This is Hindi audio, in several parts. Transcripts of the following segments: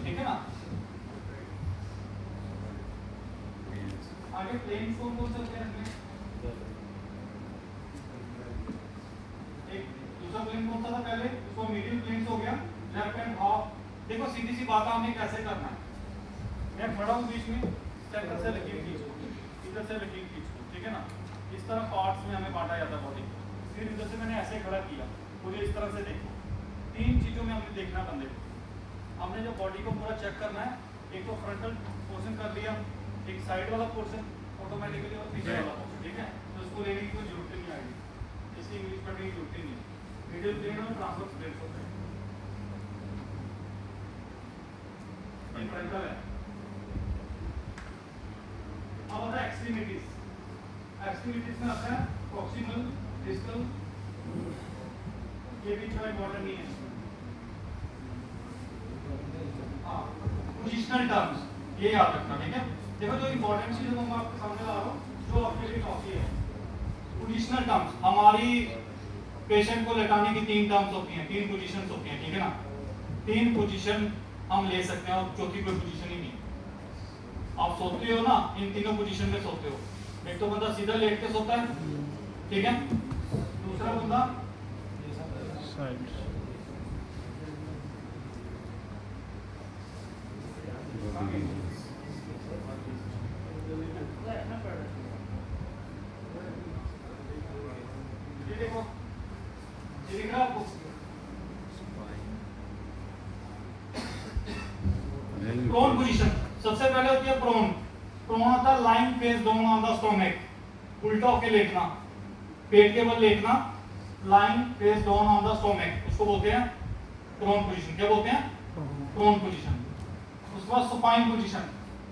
ठीक है ना। आगे प्लेन को बोल सकते हैं इसमें। एक दूसरा प्लेन कौन सा था पहले, उसको मीडियम प्लेन हो गया, लेफ्ट हैंड हाफ। देखो सीधी सी बात है, हमें कैसे करना है। मैं खड़ा हूँ बीच में, सेंटर से लकीर खींचो, इधर से लकीर खींचो, ठीक है ना। इस तरह पार्ट्स में हमें बांटा जाता है बॉडी। फिर इधर से मैंने ऐसे खड़ा किया, मुझे इस तरह से देखो। तीन चीज़ों में हमें देखना बंदे को। हमने जो बॉडी को पूरा चेक करना है, एक तो फ्रंटल पोर्शन कर लिया, एक साइड वाला पोर्शन ऑटोमेटिकली और पीछे वाला पोर्शन, ठीक है। तो उसको लेने की कोई जरूरत नहीं आएगी, इसकी इंग्लिश पढ़ने की जरूरत नहीं है। मिडिल प्लेन और ट्रांसवर्स प्लेन होते हैं। ये फ्रंटल है। अब आता है एक्सट्रीमिटीज। एक्सट्रीमिटीज में आता है प्रॉक्सिमल, डिस्टल, ये भी थोड़ा इम्पोर्टेंट नहीं है। हाँ, पोजिशनल टर्म्स ये याद रखना, ठीक है। देखो जो इम्पोर्टेंट चीज मैं आपके सामने ला रहा हूँ, जो आपके लिए काफी है। पोजिशनल टर्म्स, हमारी पेशेंट को लेटाने की तीन टर्म्स होती हैं, तीन पोजीशंस होती हैं, ठीक है ना। तीन पोजीशन हम ले सकते हैं और चौथी कोई पोजीशन ही नहीं। आप सोते हो ना, इन तीनों पोजीशन में सोते हो। एक तो बंदा सीधा लेट के सोता है, ठीक है। दूसरा बंदा साइड, ये देखो, ये दिख रहा है आपको। प्रोन पोजीशन सबसे पहले होती है प्रोन। प्रोन होता है lying face down on the stomach, उल्टा होके लेटना, पेट के बल लेटना, lying face down on the stomach, उसको बोलते हैं प्रोन पोजीशन। क्या बोलते हैं? Prone position. उसके बाद supine position,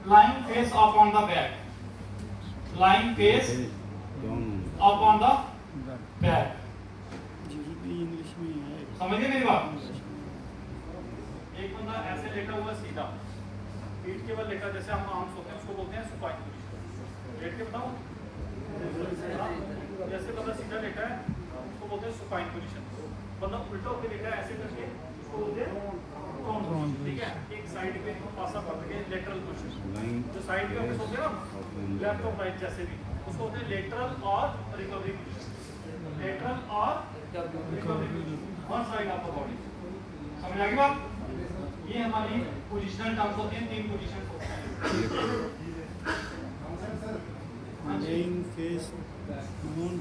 lying face up on the back, lying face up on the back. English में है। समझिए मेरी बात। एक बंदा ऐसे लेटा हुआ सीधा, पीठ के बल लेटा, जैसे हम आर्म्स होते हैं, उसको बोलते हैं सुपाइन पोजीशन। लेट के बताओ, जैसे बंदा सीधा लेटा है उसको बोलते हैं सुपाइन पोजीशन। बंदा उल्टा होकर लेटा है ऐसे करके, उसको बोलते हैं प्रोन पोजीशन, ठीक है। एक साइड पे पासा पकड़ के लेटरल पोजीशन, जो साइड पे हम सोते हैं ना, लेफ्ट और राइट जैसे भी, उसको बोलते हैं लेटरल और रिकवरी पोजीशन। लेटरल और recovery position, one side of the body. समझ आ गई बात? ये हमारी पोजीशनल टर्म्स होती हैं, तीन पोजीशंस होती हैं। Lying face moon,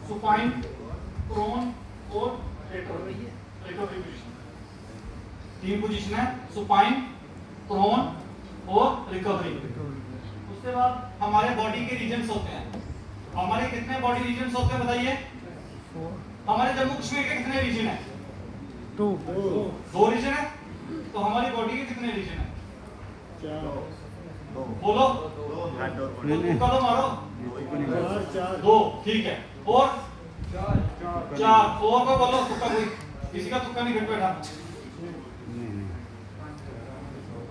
supine, prone और रिकवरी पोजीशन। तीन पोजीशन है, सुपाइन, प्रोन और रिकवरी। उसके बाद हमारे बॉडी के रीजन्स होते हैं। हमारे कितने बॉडी रीजन्स होते हैं बताइए? हमारे जम्मू कश्मीर के कितने रीजन है? दो रीजन है। तो हमारी बॉडी के कितने रीजन है? बोलो, कदम मारो। दो, ठीक है। और चार, और को बोलो, तुक्का कोई, किसी का तुक्का नहीं, घट बैठा।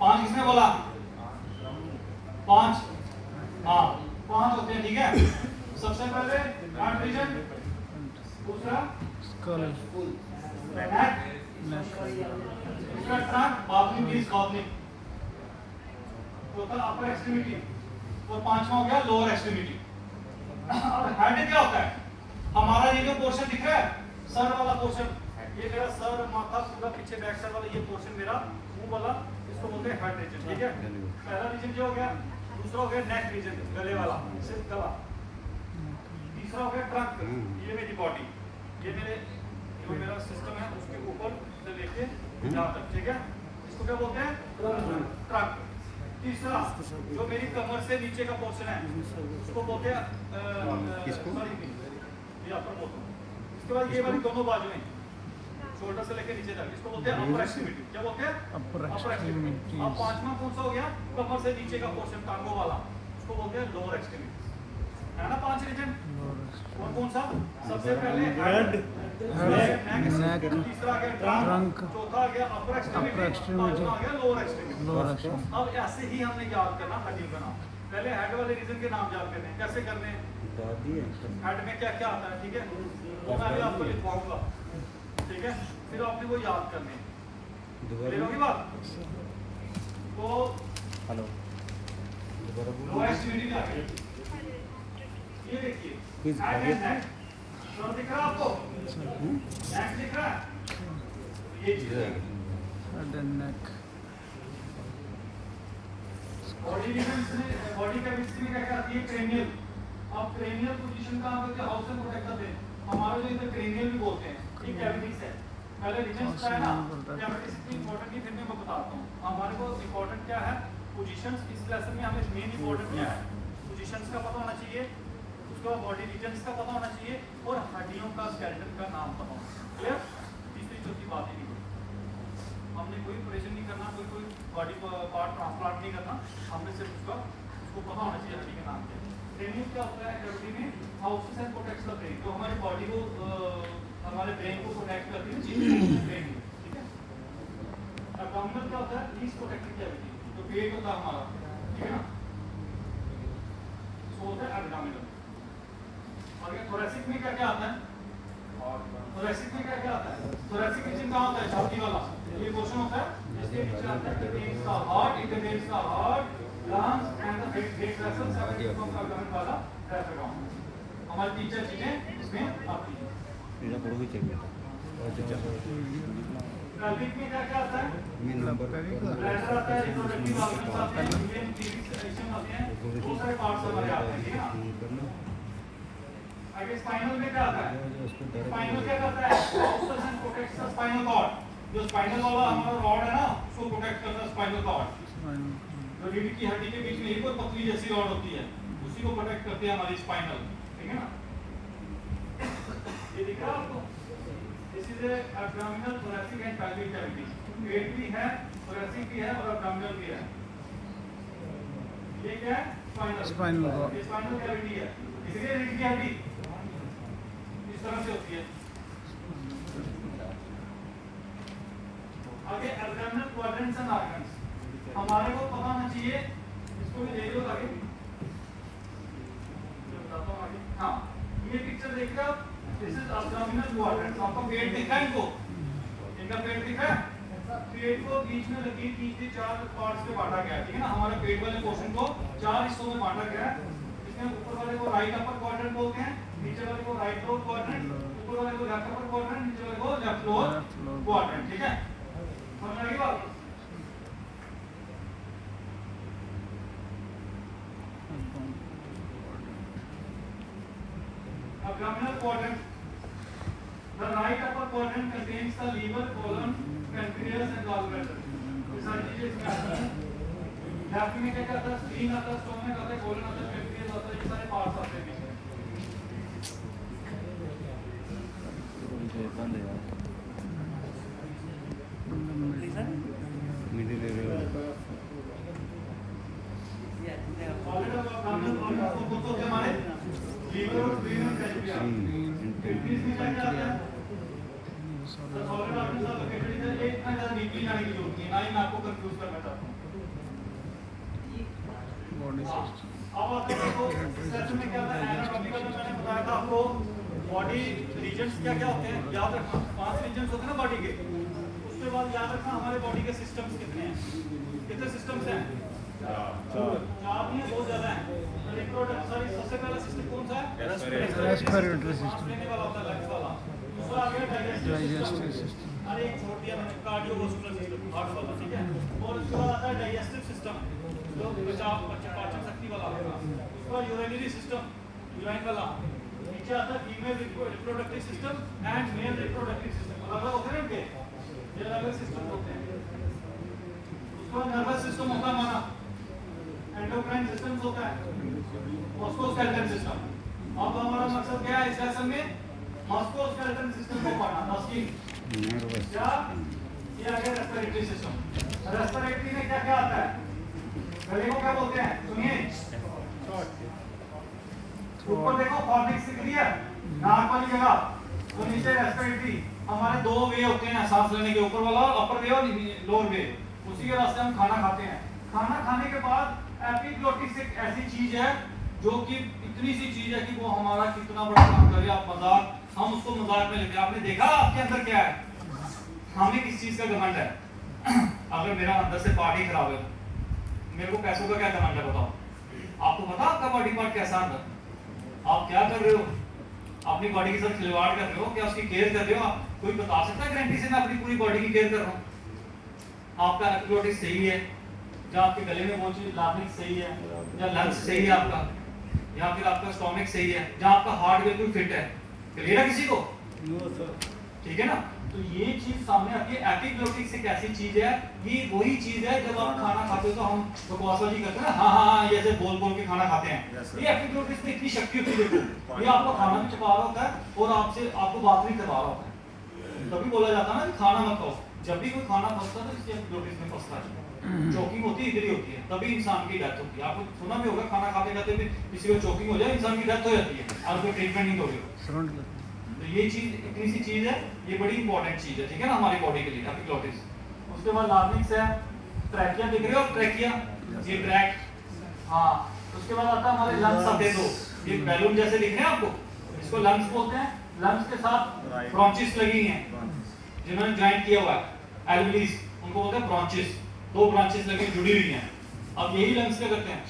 पांच किसने बोला? पांच, हाँ पांच होते हैं, ठीक है। सबसे पहले हार्ट रीजन, दूसरा स्कल, नेक, इसका ट्रंक, बाथरूम पीस, बाथरूम, चौथा अपर एक्सट्रीमिटी, और पांचवा हो गया लोअर एक्सट्रीमिटी। अब हेड क्या होता है? हमारा ये जो पोर्शन दिख रहा है, सर वाला पोर्शन, ये मेरा सर, माथा, पूरा पीछे बैक साइड वाला ये पोर्शन मेरा मुंह वाला, इसको बोलते हैं हेड रीजन, ठीक है। पहला रीजन जो हो गया, दूसरा हो गया नेक रीजन, गले वाला, सिर्फ गला। तीसरा हो गया ट्रंक, ये मेरी बॉडी, ये मेरे जो मेरा सिस्टम है उसके ऊपर से लेके यहाँ तक, ठीक है। इसको क्या बोलते हैं? ट्रंक। तीसरा जो मेरी कमर से नीचे का पोर्शन है, उसको बोलते हैं ये अपर बोलते हैं। इसके बाद ये वाली दोनों बाजुएं, शोल्डर से लेके नीचे तक, इसको बोलते हैं अपर एक्सट्रीमिटी। क्या बोलते हैं? अपर अपर एक्सट्रीमिटी। अब पांचवा कौन सा हो गया? कमर से नीचे का पोर्शन, टांगों वाला, उसको बोलते हैं लोअर एक्सट्रीमिटी। है ना पांच रीजन? और कौन सा? सबसे पहले हेड, नेक, तीसरा आ गया ट्रंक, चौथा आ गया अपर एक्सट्रीमिटी, पांचवा आ गया लोअर एक्सट्रीमिटी। अब ऐसे ही हमने याद करना हड्डी का नाम। पहले हेड वाले रीजन के नाम याद करने हैं। कैसे करने? हेड में क्या क्या आता है, ठीक है, वो मैं अभी आपको लिखवाऊंगा, ठीक है। फिर आपने वो याद करने, क्लियर होगी बात? हेलो लोअर एक्सट्रीमिटी में आ गए। ये देखिए हेड एंड नेक सर दिख रहा है आपको, नेक दिख रहा है, ये चीज है head and neck. Body defence में, बॉडी कैविटी में क्या क्या आती है, क्रेनियल। अब क्रेनियल पोजीशन का हम लोग हाउस से प्रोटेक्ट करते हैं, हमारे जो इधर क्रेनियल भी बोलते हैं, ये कैविटीज है। पहले रीजन्स का है ना, कैविटीज की इंपॉर्टेंट फिर मैं बताता हूँ। हमारे को इंपॉर्टेंट क्या है, पोजीशंस। इस लेसन में हमें मेन इंपॉर्टेंट क्या है, पोजीशंस का पता होना चाहिए, उसके बाद बॉडी रीजन्स का पता होना चाहिए और हड्डियों का, स्केलेटन का नाम पता होना चाहिए। क्लियर? तीसरी चौथी बात ही नहीं, हमने कोई ऑपरेशन नहीं करना, कोई बॉडी पार्ट ट्रांसप्लांट नहीं करना, हमने सिर्फ उसको पता होना चाहिए हड्डी के नाम क्या है। ट्रेनिंग क्या होता है कैविटी में, houses and protects the brain, जो हमारी बॉडी को हमारे ब्रेन को प्रोटेक्ट करती है, चीज ब्रेन, ठीक है। एब्डोमिनल क्या होता है, लीस्ट प्रोटेक्टेड कैविटी, जो पेट होता है हमारा, ठीक है ना, सो होता है एब्डोमिनल। और ये थोरेसिक में क्या क्या आता है, थोरेसिक में क्या क्या आता है, थोरेसिक रीजन कहाँ होता है, छाती वाला। ये क्वेश्चन होता है, इसके नीचे आता है contains the heart, it contains the heart, lungs and the blood vessels separated from the abdomen वाला diaphragm। हमारी तीन चार चीजें इसमें आती हैं। मेरा फोटो भी चेक pelvic में क्या क्या आता है, bladder आता है, reproductive organs आते हैं, main section आते हैं, बहुत सारे पार्ट्स हमारे आते हैं, ठीक है ना। आगे स्पाइनल में क्या आता है, स्पाइनल क्या करता है, houses and protects the spinal cord। जो स्पाइनल वाला हमारा रॉड है ना, उसको प्रोटेक्ट करता है स्पाइनल कॉर्ड। जो रीढ़ की हड्डी के बीच में एक और पतली जैसी रॉड होती है, उसी को प्रोटेक्ट करती है हमारी स्पाइनल, ठीक है ना। ये दिख रहा है आपको, this is abdominal, thoracic and pelvic cavity. पेट भी है, थोरेसिक भी है और एब्डोमिनल भी है। ये क्या है, स्पाइनल, ये स्पाइनल कैविटी है। इसलिए रीढ़ की हड्डी इस तरह से होती है। आगे एब्डोमिनल क्वाड्रेंट्स एंड ऑर्गन्स, हमारे को पता होना चाहिए, इसको भी देख लो आगे, बताता हूं आगे। हाँ, ये पिक्चर देख रहे हो, दिस इज एब्डोमिनल क्वाड्रेंट। आपको पेट दिखा है, इनको इनका पेट दिखा है, पेट को बीच में लकीर खींच दी, चार पार्ट्स में बांटा गया है, ठीक है ना। हमारे पेट वाले पोर्शन को चार हिस्सों में बांटा गया है। इसमें ऊपर वाले को राइट अपर क्वाड्रेंट बोलते हैं, नीचे वाले को राइट लोअर क्वाड्रेंट, ऊपर वाले को लेफ्ट अपर क्वाड्रेंट, नीचे वाले को लेफ्ट लोअर क्वाड्रेंट, ठीक है। समझ आ गई बात? Abdominal quadrant, the right upper quadrant contains the liver, colon, pancreas and gallbladder। ये सारी चीजें इसमें आती हैं। लेफ्ट में क्या आता है, स्प्लीन आता है, स्टोमक आता है, कोलन आता है, पैंक्रियास आता है, ये सारे पार्ट्स आते हैं बीच में। सॉलिड abdominal organs को बोलते हैं हमारे लीवर, स्प्लीन और पैंक्रियास। पैंक्रियास में क्या क्या आता है, तो सॉलिड ऑर्गन्स ऑफ लोकेटेड है। एक इतना ज्यादा डीपली जाने की जरूरत नहीं है, ना ही मैं आपको कंफ्यूज करना चाहता हूँ। बॉडी सिस्टम, अब आते हैं देखो, सेक्शन में क्या था, एनाटॉमिकल में मैंने बताया था आपको बॉडी रीजन्स क्या क्या होते हैं, याद रखना। 5 रीजन्स होते हैं ना बॉडी के, उसके बाद याद रखना हमारे बॉडी के सिस्टम्स कितने हैं, कितने सिस्टम्स हैं, 4 नहीं, बहुत ज्यादा है। सॉरी, सबसे पहला सिस्टम कौन सा है, रेस्पिरेटरी सिस्टम, लेने वाला होता है लंग्स वाला। दूसरा आ गया डाइजेस्टिव सिस्टम, अरे एक छोड़ दिया मैंने, कार्डियोवास्कुलर सिस्टम, हार्ट वाला, ठीक है। और उसके बाद आता है डाइजेस्टिव सिस्टम, जो पाचन शक्ति वाला होगा। उसके बाद यूरिनरी सिस्टम, यूराइन वाला। नीचे आता है female reproductive system and mail reproductive system. अलग अलग होते हैं इनके, ये अलग अलग सिस्टम होते हैं। उसके बाद नर्वस सिस्टम होता है हमारा, एंडोक्राइन सिस्टम होता है, मस्कुलोस्केलेटल सिस्टम। अब हमारा मकसद क्या है इस लेसन में, मस्कुलोस्केलेटल सिस्टम को पढ़ना था। उसकी क्या, ये आ गया रेस्पिरेटरी सिस्टम। रेस्पिरेटरी में क्या क्या आता है, गले को क्या बोलते हैं, सुनिए, ऊपर देखो फॉर्निक्स दिख रही है, नाक वाली जगह, तो नीचे रेस्पिरेटरी। हमारे 2 वे होते हैं सांस लेने के, ऊपर वाला अपर वे और लोअर वे। उसी के रास्ते हम खाना खाते हैं। खाना खाने के बाद एपिग्लोटिस एक ऐसी चीज है जो कि इतनी सी चीज है कि वो हमारा कितना बड़ा काम करे। आप मजाक, हम उसको मजाक में लेते हैं। आपने देखा आपके अंदर क्या है, हमें किस चीज का घमंड है। अगर मेरा अंदर से पार्टी खराब है, मेरे को पैसों का क्या कमांड है बताओ? आपको पता आपका बॉडी पार्ट कैसा है? आप क्या कर रहे हो? अपनी बॉडी के साथ खिलवाड़ कर रहे हो, क्या उसकी केयर कर रहे हो? आप कोई बता सकता है गारंटी से मैं अपनी पूरी बॉडी की केयर कर रहा हूँ? आपका एपिग्लोटिस सही है, या आपके गले में वो चीज लार्निक्स सही है, या लंग्स सही है आपका, या फिर आपका स्टोमक सही है, या आपका हार्ट बिल्कुल फिट है? क्लियर है किसी को? ठीक है ना? तो ये चीज सामने आती है। एपिग्लोटिक्स एक ऐसी चीज है, ये वही चीज है जब आप खाना खाते हो तो हम बकवासबाजी करते हैं ना, हाँ हाँ हाँ, ये ऐसे बोल बोल के खाना खाते हैं। ये एपिग्लोटिक्स में इतनी शक्ति होती है, देखो ये आपको खाना भी छुपा रहा होता है और आपको बात भी करवा रहा होता है। तभी बोला जाता है ना कि खाना मत खाओ। जब भी कोई खाना फंसता है तो इसके एपिग्लोटिक्स में फंसता है। चोकिंग होती है, इधर ही होती है, तभी इंसान की डेथ होती है। आपको सुना भी होगा खाना खाते खाते भी किसी को चोकिंग हो जाए, इंसान की डेथ हो जाती है, और कोई ट्रीटमेंट नहीं होगी। तो ये चीज इतनी सी चीज है, ये बड़ी इंपॉर्टेंट चीज है, ठीक है ना, हमारी बॉडी के लिए एपिग्लोटिस। उसके बाद लार्निक्स है, ट्रैकिया दिख रहे हो, ट्रैकिया, ये ट्रैक, हाँ। उसके बाद आता है हमारे लंग्स आते हैं, दो ये बैलून जैसे दिख रहे हैं आपको, इसको लंग्स बोलते हैं। लंग्स के साथ ब्रोंचिस लगी हैं, जिन्होंने ज्वाइन किया हुआ है एल्वियलीज, उनको बोलते हैं ब्रोंचिस। दो ब्रांचेस लगी जुड़ी हुई हैं। अब यही लंग्स क्या करते हैं,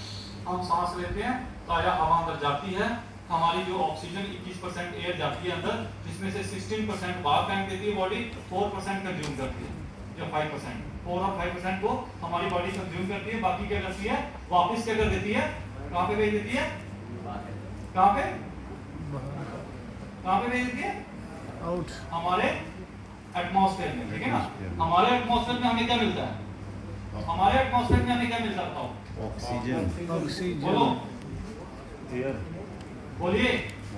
हम सांस लेते हैं, ताजा हवा अंदर जाती है, हमारी जो ऑक्सीजन 21% एयर जाती है अंदर, जिसमें से 16% बाहर फेंक देती है बॉडी, 4% कंज्यूम करती है, जो 5%, 4 और 5% को हमारी बॉडी कंज्यूम करती है। बाकी क्या करती है, वापस क्या कर देती है, कहाँ पे भेज देती है, कहाँ पे भेज देती है, आउट, हमारे एटमॉस्फेयर में, ठीक है ना। हमारे एटमॉस्फेयर में हमें क्या मिलता है, हमारे एटमॉस्फेयर में हमें क्या मिलता है बताओ? ऑक्सीजन, ऑक्सीजन, बोलो, एयर, बोलिए,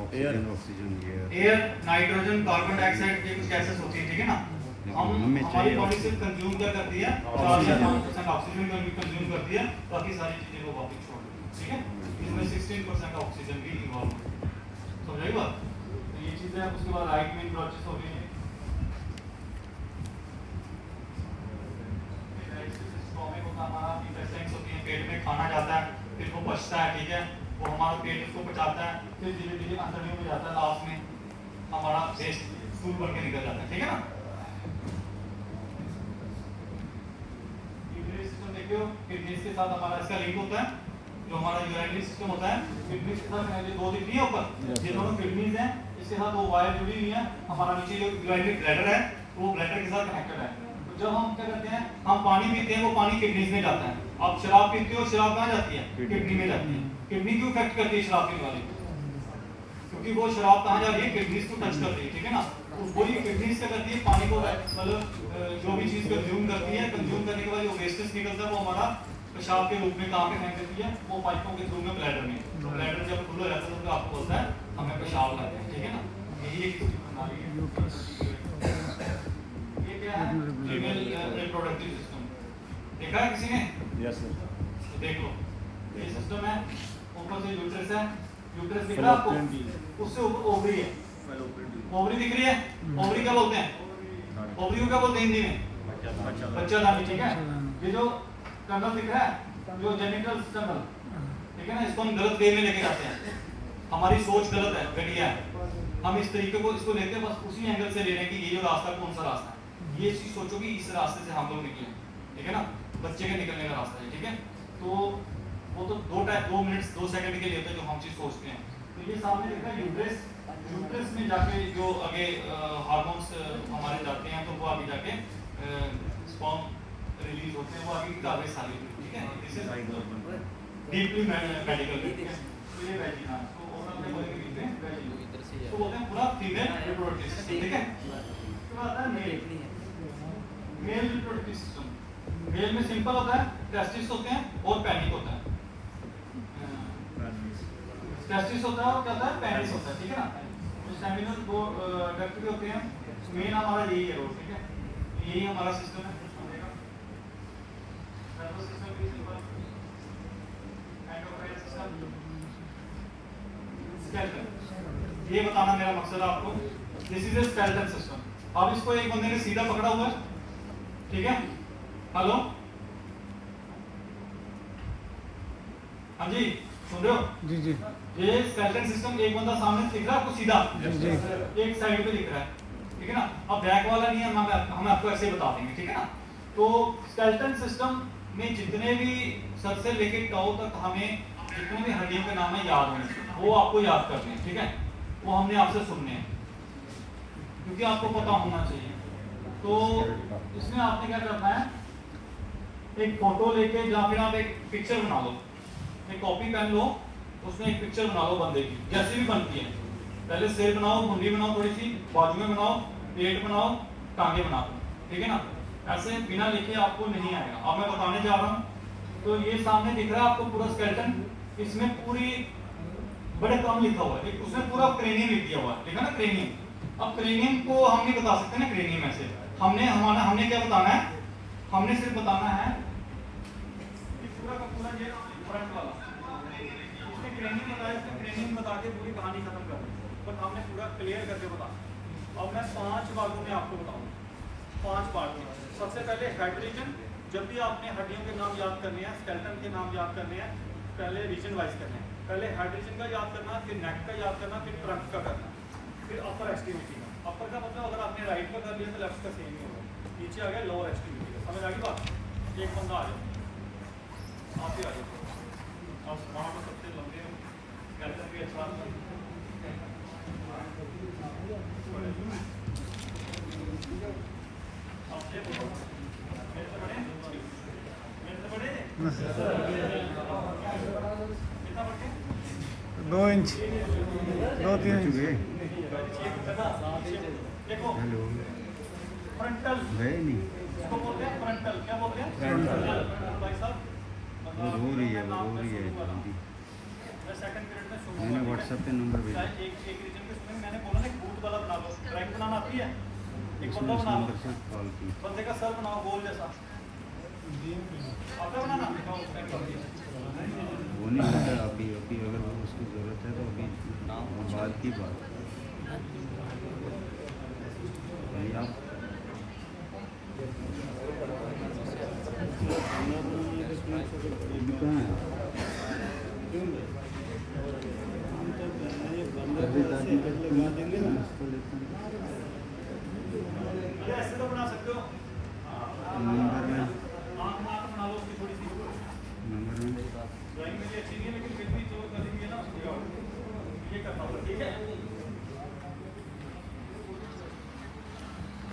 oxygen, air, nitrogen, carbon dioxide, ये कुछ गैसेस होती है, ठीक है ना। हमारी बॉडी से कंज्यूम क्या करती है, 4% ऑक्सीजन कंज्यूम करती है, बाकी सारी चीजें को वापस छोड़ देती है, ठीक है। इसमें 16% ऑक्सीजन भी इन्वॉल्व है, समझ आई बात? तो ये चीजें। उसके बाद राइट मेन ब्रांचेस हो गई है, हमारा इंटेस्टाइन्स होती है, पेट में खाना जाता है, फिर वो पचता है, ठीक है, वो हमारा पेट उसको पचाता है, फिर धीरे धीरे अंतड़ियों में जाता है, लास्ट में हमारा वेस्ट स्टूल बन के निकल जाता है, ठीक है ना। यूरिनरी सिस्टम देखियो, किडनीज के साथ हमारा इसका लिंक होता है, जो हमारा यूरिनरी सिस्टम होता है, किडनीज के साथ ये दो दिख रही है ऊपर, ये दोनों किडनीज हैं, इसके साथ वो वायर जुड़ी हुई है, हमारा नीचे जो यूरिनरी ब्लैडर है वो ब्लैडर के साथ कनेक्टेड है। जब हम क्या करते हैं, हम पानी पीते हैं, वो पानी किडनीज में जाता है। आप शराब पीते हो, शराब कहाँ जाती है, किडनी में जाती है। किडनी क्यों इफेक्ट करती है शराब पीने वाली, क्योंकि वो शराब कहाँ जा रही है, किडनीज को टच कर रही है, ठीक है ना। तो वही किडनीज क्या करती है, पानी को मतलब जो भी चीज कंज्यूम करती है, कंज्यूम करने के बाद जो वेस्टेज निकलता है वो हमारा पेशाब के रूप में कहाँ पे फेंक देती है, वो पाइपों के थ्रू में ब्लैडर में। तो ब्लैडर जब खुला रहता है तो आपको बोलता है हमें पेशाब लाते हैं, ठीक है ना। यही एक प्रणाली है। फीमेल रिप्रोडक्टिव सिस्टम देखा है किसी ने? Yes sir. तो देख लो, ये सिस्टम है, ऊपर से यूट्रस है, यूट्रस दिख रहा है आपको, उससे ऊपर ओवरी है, ओवरी दिख रही है। ओवरी क्या बोलते हैं, ओवरी को क्या बोलते हैं हिंदी में, बच्चादानी, ठीक है। ये जो टनल दिख रहा है, जो जेनिटल टनल, ठीक है ना, इसको हम गलत वे में लेके जाते हैं, हमारी सोच गलत है, घटिया है। हम इस तरीके को इसको लेते हैं, बस उसी एंगल से ले रहे हैं कि ये जो रास्ता कौन सा रास्ता है, ये चीज सोचो कि इस रास्ते से हम लोग निकले, ठीक है ना, बच्चे के निकलने का रास्ता है, ठीक है। तो वो तो 2 मिनट 2 सेकंड के लिए होता है जो हम चीज सोचते हैं। तो ये सामने दिख रहा है यूट्रस, यूट्रस में जाके जो आगे हार्मोन्स हमारे जाते हैं, तो वो आगे जाके स्पर्म रिलीज होते हैं, वो आगे की कार्रवाई सारी, ठीक है। दिस इज डीपली मेडिकल, ठीक है। तो ये वेजिना, तो ओरल में बोलेंगे बीच में वेजिना, तो बोलते हैं पूरा फीमेल रिप्रोडक्टिव सिस्टम, ठीक है। तो आता है male, male reproductive system. Male में सिंपल होता है, टेस्टिस होते हैं और पेनिस होता है। टेस्टिस होता है और क्या होता है, पेनिस होता है, ठीक है ना। तो सेमिनल दो डक्ट भी होते हैं, मेन हमारा यही है रोड, ठीक है, यही हमारा सिस्टम है। नर्वस सिस्टम भी सिंपल, एंडोक्राइन सिस्टम, स्केलेटन। ये बताना मेरा मकसद है आपको, this is a skeleton system. अब इसको एक बंदे ने सीधा पकड़ा हुआ है, ठीक है, हेलो, हाँ जी, सुन रहे हो? जी जी, ये स्केलेटन सिस्टम, एक बंदा सामने दिख रहा है आपको सीधा, जी। एक साइड पे दिख रहा है, ठीक है ना। अब बैक वाला नहीं है, हम आपको ऐसे बता देंगे, ठीक है ना। तो स्केलेटन सिस्टम में जितने भी सर से लेके टाउ तक हमें जितने भी हड्डियों के नाम है याद होने चाहिए, वो आपको याद करने हैं, ठीक है? वो हमने आपसे सुनने हैं क्योंकि आपको पता होना चाहिए। तो इसमें आपने क्या करना है, एक फोटो लेके या फिर आप एक पिक्चर बना लो, एक कॉपी पेन लो, उसमें एक पिक्चर बना लो बंदे की जैसी भी बनती है। पहले सिर बनाओ, मुंडी बनाओ, थोड़ी सी बाजुएं बनाओ, पेट बनाओ, टांगे बनाओ, ठीक है ना? ऐसे बिना लिखे आपको नहीं आएगा। अब मैं बताने जा रहा हूँ। तो ये सामने दिख रहा है आपको पूरा स्केलेटन, इसमें पूरी बड़े कम लिखा हुआ है, उसमें पूरा क्रेनियम लिख दिया हुआ है, ठीक है ना? क्रेनियम। अब क्रेनियम को हम नहीं बता सकते ना क्रेनियम ऐसे, हमने क्या बताना है, हमने सिर्फ बताना है कि पूरा का पूरा ये फ्रंट वाला उसने क्रेनियम बताया, इसने क्रेनियम बता के पूरी कहानी खत्म कर दी, बट हमने पूरा क्लियर करके बताना। अब मैं 5 भागों में आपको बताऊंगा, 5 पार्ट में। सबसे पहले हेड रीजन, जब भी आपने हड्डियों के नाम याद करने हैं, स्केलेटन के नाम याद करने हैं, पहले रीजन वाइज करने हैं। पहले हेड रीजन का याद करना, फिर नेक का याद करना, फिर ट्रंक का करना, फिर अपर एक्सट्रीमिटी का। अपर का मतलब अगर आपने राइट का कर लिया तो लेफ्ट का सेम ही होगा। नीचे आ गया लोअर एक्सट्रीमिटी का। समझ आ गई बात? एक बंदा आ जाओ, आप ही आ जाओ। आप वहाँ पर सबसे लंबे स्केलेटन भी अच्छा आता है। दो इंच 2-3 इंच। देखो हेलो फ्रंटल गए नहीं, इसको बोलते हैं फ्रंटल। क्या बोलते हैं? फ्रंटल। भाई साहब वो रो रही है दीदी। मैं सेकंड पीरियड में सुनूंगा। मैंने व्हाट्सएप पे नंबर भेजा। एक रीजन के सुने, मैंने बोला ना भूत वाला बना लो। ड्राइंग बनाना आती है? एक उसने बंदा उस बना लो, नंबर से कॉल की। बंदे का सर बनाओ गोल जैसा। आपका बनाना वो नहीं होता अभी अगर वो उसकी ज़रूरत है तो अभी बाद की बात भाई। आप अभी कहाँ हैं? अभी दादी का नाश्ता लेते हैं। ये ऐसे तो बना सकते हो। नंबर में आँख बना लो उसकी थोड़ी सी। नंबर में ड्राइंग मेरी अच्छी नहीं है लेकिन फिर भी जो कर देंगे ना ये करना होगा, ठीक है?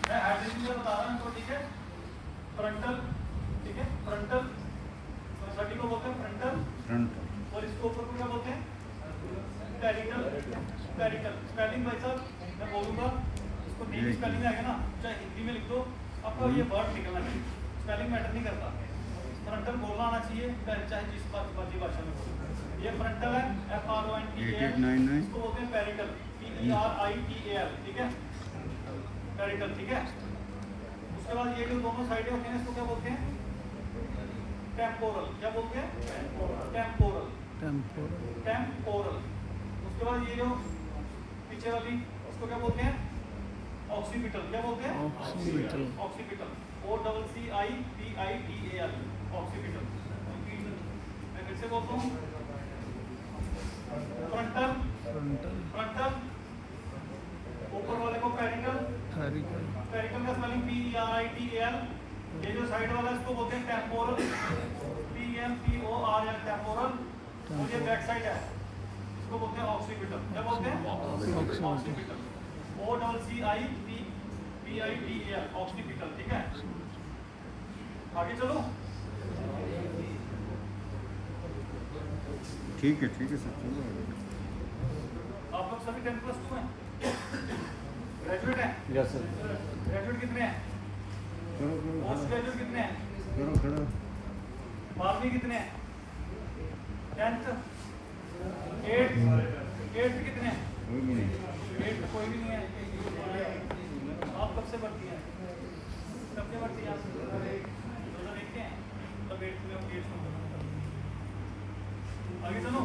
मैं हाइड्रेशन में बता रहा हूँ तो, ठीक है? फ्रंटल, ठीक है? फ्रंटल सटी को बोलते हैं फ्रंटल, फ्रंट और इसको ऊपर को क्या बोलते हैं? पैरिटल। पैरिटल स्पेलिंग भाई साहब मैं बोलूँगा, इसको नहीं स्पेलिंग आएगा ना, चाहे हिंदी में लिख दो, आपका ये वर्ड निकलना चाहिए, स्पेलिंग मैटर नहीं करता। फ्रंटल बोलना आना चाहिए, चाहे जिस बाकी भाषा में बोलो। ये फ्रंटल है, FRONTAL। इसको बोलते हैं पैरिटल, PERITAL, ठीक है? पैरिटल, ठीक है? उसके बाद ये जो दोनों साइडें होती हैं इसको क्या बोलते हैं? टेम्पोरल। क्या बोलते हैं? टेम्पोरल। टेम्पोरल। उसके बाद ये जो पीछे वाली उसको क्या बोलते हैं? ऑक्सीपिटल। क्या बोलते हैं? ऑक्सीपिटल। Occipital, OCCIPITAL, occipital. मैं फिर से बोलता हूँ, फ्रंटल, फ्रंटल, ऊपर वाले को पैरिटल, पैरिटल का स्पेलिंग PERITAL। ये जो साइड वाला इसको बोलते हैं टेम्पोरल, TEMPORL, टेम्पोरल। और ये बैक साइड है इसको बोलते हैं ऑक्सीपिटल। क्या बोलते हैं? ऑक्सीपिटल, OCCIPITAL, ऑक्सीपिटल, ठीक है? आगे चलो। ठीक है सर चलो। आप लोग सभी 10+2 हैं, ग्रेजुएट हैं? Yes sir. ग्रेजुएट कितने हैं? पोस्ट ग्रेजुएट कितने हैं? करो 12वीं कितने हैं? 10th, 8th कितने हैं? कोई भी नहीं। 8th कोई भी नहीं है। आप कब से भर्ती हैं? कब से भर्ती हैं? 2001 के हैं, तब 8th में 8th में। आगे चलो।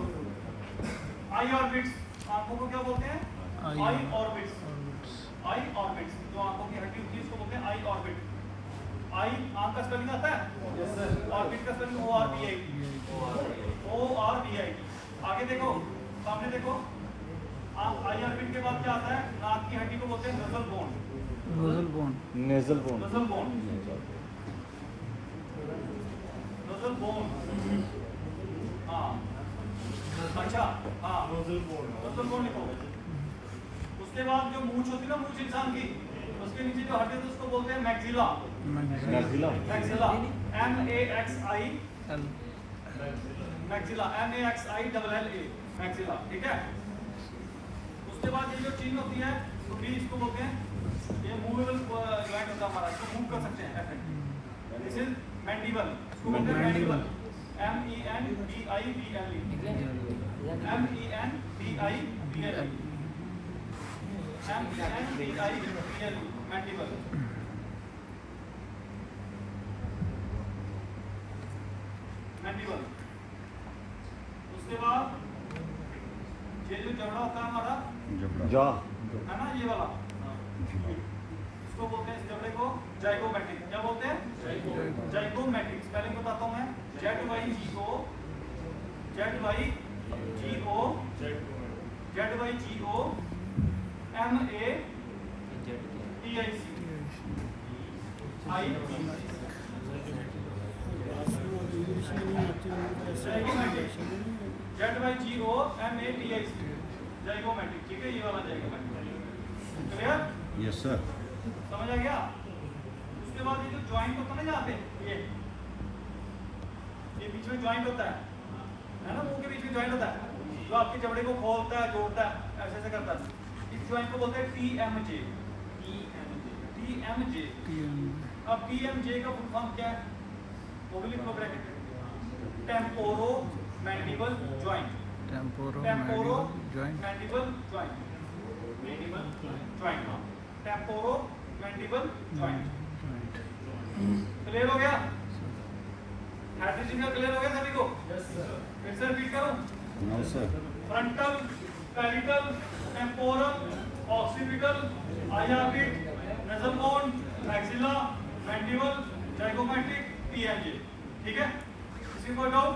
आई ऑर्बिट्स, आंखों को क्या बोलते हैं? आई ऑर्बिट्स। आई ऑर्बिट्स, जो आंखों की हड्डी होती है इसको बोलते हैं आई ऑर्बिट। आई आंख का स्पेलिंग आता है? Yes sir. ऑर्बिट का स्पेलिंग ORBIT। आगे देखो, सामने देखो, आई ऑर्बिट के बाद क्या आता है? नाक की हड्डी को बोलते हैं नज़ल बोन। Nasal bone. नज़ल बोन, अच्छा हाँ नोजल बोन लिखो। उसके बाद जो मूंछ होती है ना, मूंछ इंसान की, उसके नीचे जो हड्डी होती है उसको बोलते हैं maxilla. Maxilla maxilla MAXI maxilla MAXILLA maxilla, ठीक है। उसके बाद ये जो चिन होती है तो भी इसको बोलते हैं, ये मूवेबल जॉइंट होता है हमारा, इसको मूव कर सकते हैं। दिस इज मैंडिबल, इसको बोलते हैं mandible MENDIBLE MENDIBLE mandible. Mandible. उसके बाद ये जो जबड़ा होता है हमारा, जा है ना ये वाला, इसको बोलते हैं, इस जबड़े को जाइगोमैटिक। क्या बोलते हैं? जाइगोमैटिक। स्पेलिंग बताता हूँ मैं, ZYGO ZYGOMATIC जाइगोमैटिक, ठीक है, ये वाला जाइगोमैटिक। क्लियर? Yes sir. समझ आ गया? उसके बाद ये जो जॉइंट होता है ना, यहाँ पे ये बीच में जॉइंट होता है ना, मुंह के बीच में जॉइंट होता है जो आपके जबड़े को खोलता है, जोड़ता है, ऐसे ऐसे करता है। इस जॉइंट को बोलते हैं TMJ। अब TMJ का फुल फॉर्म क्या है? वो भी लिखो ब्रैकेट में, temporo mandibular joint. Temporo mandibular joint, temporo mandibular joint. Clear हो गया? हाइड्रोजन का क्लियर हो गया सभी को? Yes sir. फिर से रिपीट करूं? No sir. Frontal, parietal, temporal, occipital, आयापिट, nasal bone, maxilla, mandible, zygomatic, TMJ। ठीक है? किसी को डाउट?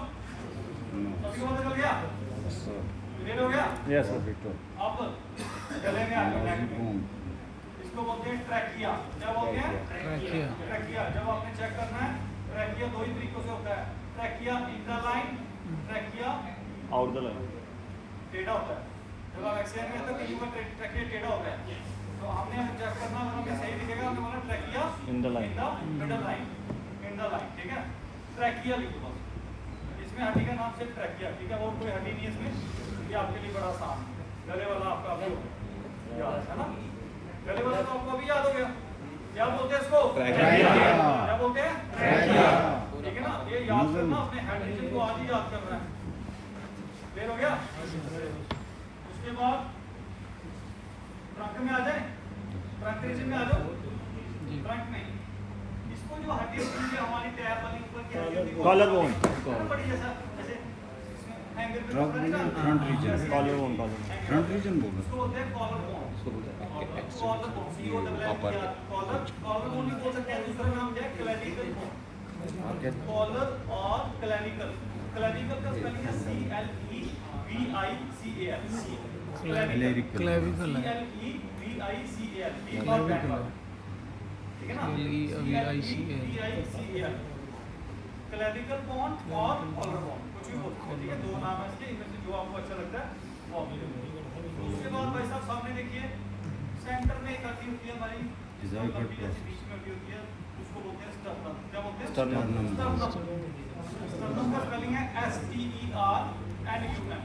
सभी को पता चल गया? क्लियर हो गया? यस सर बिल्कुल। अब गले में आगे नेक में, इसको बोलते हैं ट्रैकिया। क्या बोलते हैं? ट्रैकिया। जब आपने चेक करना है, ट्रैकिया दो ही तरीकों से होता है, trachea in the line, trachea out the line. टेढ़ा होता है। जब आप एक्सरे में तो कहीं पर ट्रैकिया टेढ़ा होता है, तो हमने चेक करना, अगर हमें सही दिखेगा हमने बोला trachea in the line, middle line, in the line, ठीक है। ट्रैकिया लिख दो बस, इसमें हड्डी का नाम सिर्फ ट्रैकिया, ठीक है। और कोई हड्डी नहीं है इसमें, ये आपके लिए बड़ा आसान है। गले वाला आपका अभी याद है ना, गले वाला तो आपको अभी याद हो गया। क्या बोलते हैं इसको? ट्रैकिया। क्या बोलते हैं? ट्रैकिया। ठीक है ना, ये याद करना, अपने हेड रीजन को आज ही याद करना है। क्लियर हो गया? उसके बाद ट्रंक में आ जाए, ट्रंक रीजन में आ जाओ। ट्रंक में इसको जो हड्डी होती है हमारी टैब वाली ऊपर की हड्डी होती है, कॉलर बोन, बड़ी जैसा ऐसे हैंगर पे front region, collar bone, front region बोलो। इसको बोलते हैं collar bone. Collar bone, collar bone नहीं बोल सकते हैं, दूसरा नाम क्या है? Clavicle bone. कॉलर और क्लैविकल, क्लैविकल का स्पेलिंग है CLEVICAL, क्लेविकल है। CLEVICAL, बी फॉर बैकवर्ड, ठीक है ना, CLEVICAL, क्लैविकल बोन और कॉलर बोन, कुछ भी बोल सकते हैं, ठीक है। दो नाम है इसके, इनमें से जो आपको अच्छा लगता है वो आप ले लो। उसके बाद भाई साहब सामने देखिए, सेंटर में एक हड्डी होती है हमारी, बीच में हड्डी होती है, उसको बोलते हैं स्टर्नम। क्या बोलते हैं? स्टर्नम। स्टर्नम का स्पेलिंग है STERNUM, STERNUM,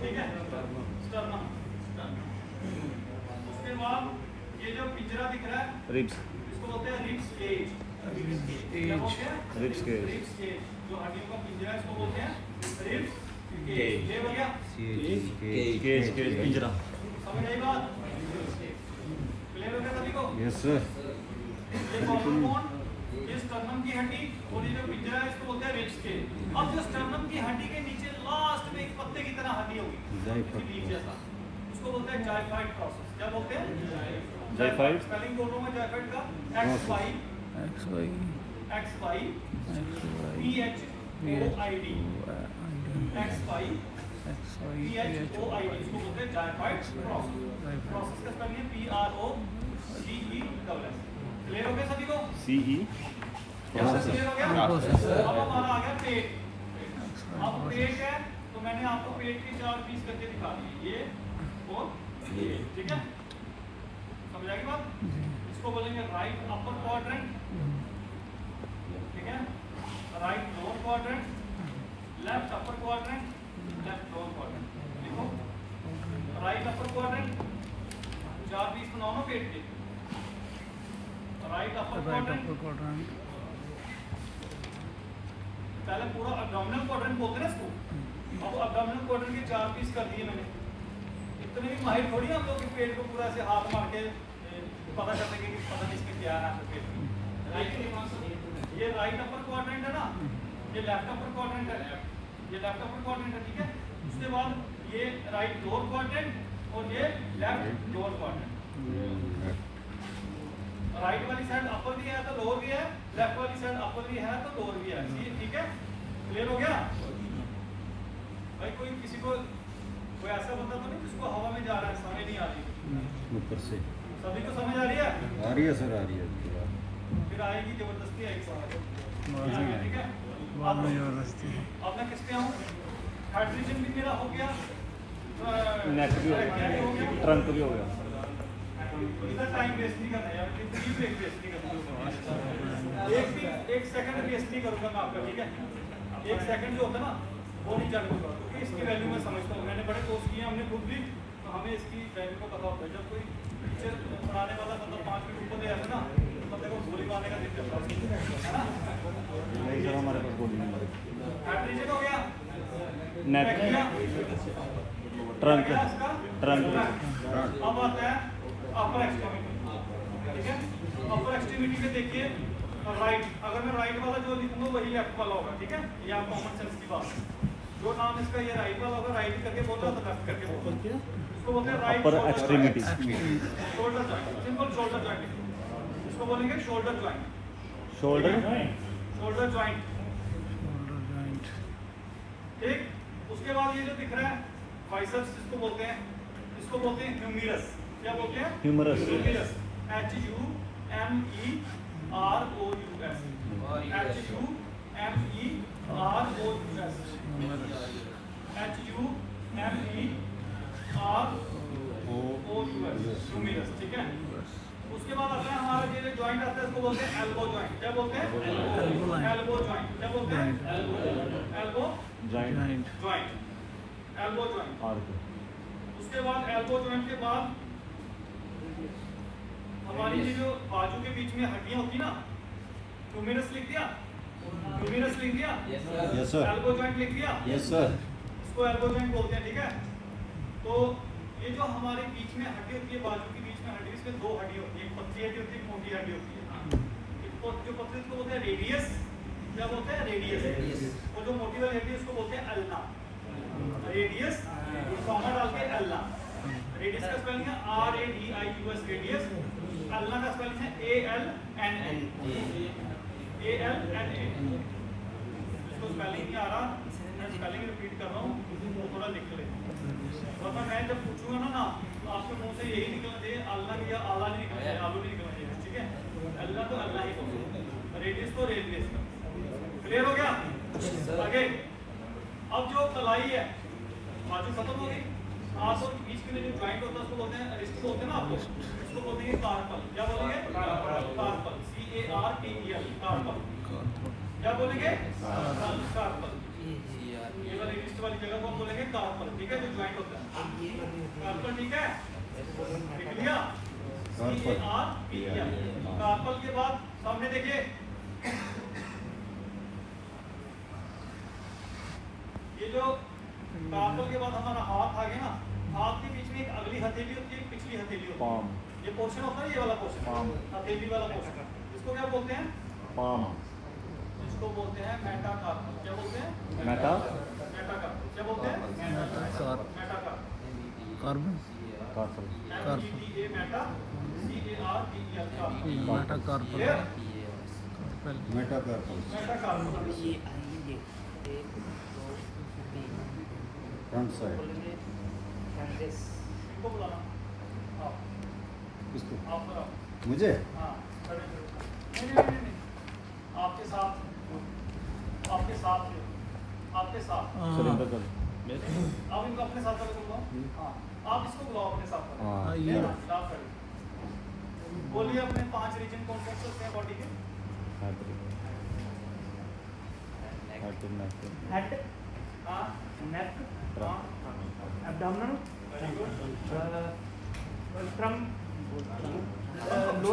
ठीक है, स्टर्नम। उसके बाद ये जो पिंजरा दिख रहा है, रिब्स, इसको बोलते हैं रिब्स केज। क्या बोलते हैं? Ribs cage. रिब्स केज, जो हड्डियों का पिंजरा है इसको बोलते हैं रिब्स केज। ये हो गया केज, पिंजरा। समझ आई बात? क्लियर हो गया सभी को? Yes sir. ये कॉलर बोन, ये स्टर्नम की हड्डी, और ये जो पिंजरा है इसको बोलते हैं रिब्स केज। अब जो स्टर्नम की हड्डी के नीचे लास्ट में एक पत्ते की तरह हड्डी होगी, लीफ जैसा, उसको बोलते हैं जाइफाइड प्रोसेस। क्या बोलते हैं? जाइफाइड। स्पेलिंग बोल रहा हूं मैं जाइफाइड का, XY PHOID, XY PHOID, इसको बोलते हैं जाइफाइड प्रोसेस। प्रोसेस का स्पेलिंग है PROCESS। क्लियर हो गया सभी को? CE प्रोसेस क्लियर हो गया? अब हमारा आ गया पेट। अब पेट है तो मैंने आपको पेट के 4 पीस करके दिखा दिए, ये और ये, ठीक है? समझ आ गई बात? इसको बोलेंगे राइट अपर क्वाड्रेंट, ठीक है? Right lower quadrant, left upper quadrant, left lower quadrant. देखो राइट अपर क्वाड्रेंट 4 पीस बनाओ ना पेट के। राइट अपर क्वाड्रेंट पहले पूरा अब्डोमिनल क्वाड्रेंट बोलते हैं इसको। अब अब्डोमिनल क्वाड्रेंट के 4 पीस कर दिए मैंने। इतने भी माहिर थोड़ी हम लोग कि पेट को पूरा से हाथ मार के पता कर सकेंगे कि पता नहीं इसमें क्या है पेट में। राइट ये राइट अपर क्वाड्रेंट है ना, ये लेफ्ट अपर क्वाड्रेंट है, ये लेफ्ट अपर क्वाड्रेंट है, ठीक है? उसके बाद ये राइट लोअर क्वाड्रेंट और ये लेफ्ट लोअर क्वाड्रेंट। राइट वाली साइड अपर भी है तो लोअर भी है, लेफ्ट वाली साइड अपर भी है तो लोअर भी है, ठीक है? क्लियर हो गया भाई? कोई किसी को कोई ऐसा बंदा तो नहीं जिसको हवा में जा रहा है, समझ नहीं आ रही? ऊपर से सभी को समझ आ रही है? आ रही है सर, आ रही है। फिर आएगी जबरदस्ती आएगी समझ, ठीक है? बाद में जबरदस्ती अब मैं किस पे आऊँ? हाइड्रोजन भी मेरा हो गया, नेक भी हो गया, ट्रंक भी हो गया। इधर टाइम वेस्ट नहीं करना यार, वेस्ट नहीं करना। एक सेकंड वेस्ट नहीं करूँगा मैं आपका, ठीक है? 1 सेकंड जो होता है ना वो नहीं जाने दूंगा, क्योंकि इसकी वैल्यू मैं समझता हूँ। मैंने बड़े कोर्स किए, हमने खुद भी, तो हमें इसकी वैल्यू को पता होता है। जब कोई टीचर पढ़ाने वाला मतलब 5 मिनट ऊपर ले जाता है ना, तो देखो गोली मारने का दिल करता है ना? नहीं सर, हमारे पास गोली नहीं मारी। हाइड्रोजन हो गया, नेक, ट्रंक, ट्रंक। अब आता है अपर एक्सट्रीमिटी, ठीक है? अपर एक्सट्रीमिटी पे देखिए राइट, अगर मैं राइट वाला जो लिखूंगा वही लेफ्ट वाला होगा, ठीक है? ये आप कॉमन सेंस की बात है। जो नाम इसका ये राइट वाला होगा, राइट करके बोलना तो लेफ्ट करके बोलते हैं। इसको बोलते हैं right upper extremity, shoulder joint, simple shoulder joint. इसको बोलेंगे shoulder joint, shoulder, shoulder joint, ठीक? उसके बाद ये जो दिख रहा है बाइसेप्स, इसको बोलते हैं, इसको बोलते हैं ह्यूमरस। क्या बोलते हैं? Humerus, humerus, HUMEROUS, HUMEROUS, humerus, ठीक है? उसके बाद आता है हमारा ये जॉइंट आता है, इसको बोलते हैं एल्बो जॉइंट। क्या बोलते हैं? Elbow joint. क्या बोलते हैं? Elbow joint, joint, elbow joint. Arc. उसके बाद एल्बो जॉइंट के बाद हमारी ये जो बाजू के बीच में हड्डियां होती ना, ह्यूमरस लिख दिया, ह्यूमरस लिख दिया, यस सर, एल्बो जॉइंट लिख दिया, यस सर। इसको एल्बो जॉइंट बोलते हैं, ठीक है? तो ये जो हमारे बीच में हड्डी होती है, बाजू के बीच में हड्डी, इसमें 2 हड्डी होती है, एक पतली हड्डी होती है, एक मोटी हड्डी होती है। जो पतली उसको बोलते हैं रेडियस। क्या बोलते हैं? रेडियस। और जो मोटी वाली हड्डी उसको बोलते हैं अल्ना। रेडियस, कॉमा डाल के अल्ना। रेडियस का स्पेलिंग है RADIUS, रेडियस। अल्ना का स्पेलिंग है ALNA, ALNA। इसको स्पेलिंग नहीं आ रहा, मैं स्पेलिंग रिपीट कर रहा हूँ, तो थोड़ा लिख ले, वरना मैं जब पूछूंगा ना तो आपके मुंह से यही निकलना चाहिए, अल्लाह या आला नहीं निकलना चाहिए, आलू नहीं निकलना चाहिए, ठीक है? अल्लाह तो अल्लाह ही बोलो, रेडियस तो रेडियस का। क्लियर हो गया? आगे अब जो कलाई है, बाजू खत्म हो गई, हाथ और बीच के जो ज्वाइंट होता है उसको बोलते हैं, रिस्ट बोलते हैं ना आपको, इसको बोलते हैं कार्पल। क्या बोलेंगे? Carpal, CARPEL, carpal. क्या बोलेंगे? कार्पल। ये वाली रिस्ट वाली जगह को हम बोलेंगे कार्पल, ठीक है? जो ज्वाइंट होता है कार्पल, ठीक है? लिख लिया? CARPEL। कार्पल के बाद सामने देखिए, ये जो कार्पल के बाद हमारा हाथ आ गया ना, हाथ के बीच में एक अगली हथेली होती है, एक पिछली हथेली होती है। पाम, ये पोर्शन होता है, ये वाला पोर्शन, हथेली वाला पोर्शन, इसको क्या बोलते हैं? पाम, इसको बोलते हैं मेटाकार्पल। क्या बोलते हैं? मेटाकार्पल। क्या बोलते हैं? Metacarpal. Carbon carpal, META, meta, CARPEL, carpal. Metacarpal, Clear? Metacarpal, metacarpal. Front side. इनको बुलाना, आप किसको? आप बुलाओ। मुझे? हाँ, खड़े करो। नहीं, आपके साथ आपके साथ आपके साथ सुरेंद्र सर आप इनको अपने साथ वाले को बुलाओ। हाँ आप इसको बुलाओ अपने साथ वाले। हाँ ये स्टार्ट करिए। बोलिए अपने 5 रीजन कौन कौन से होते हैं बॉडी के? हेड, हाँ, नेक, हाँ, एब्डोमेनल, वेरी गुड, ट्रंक,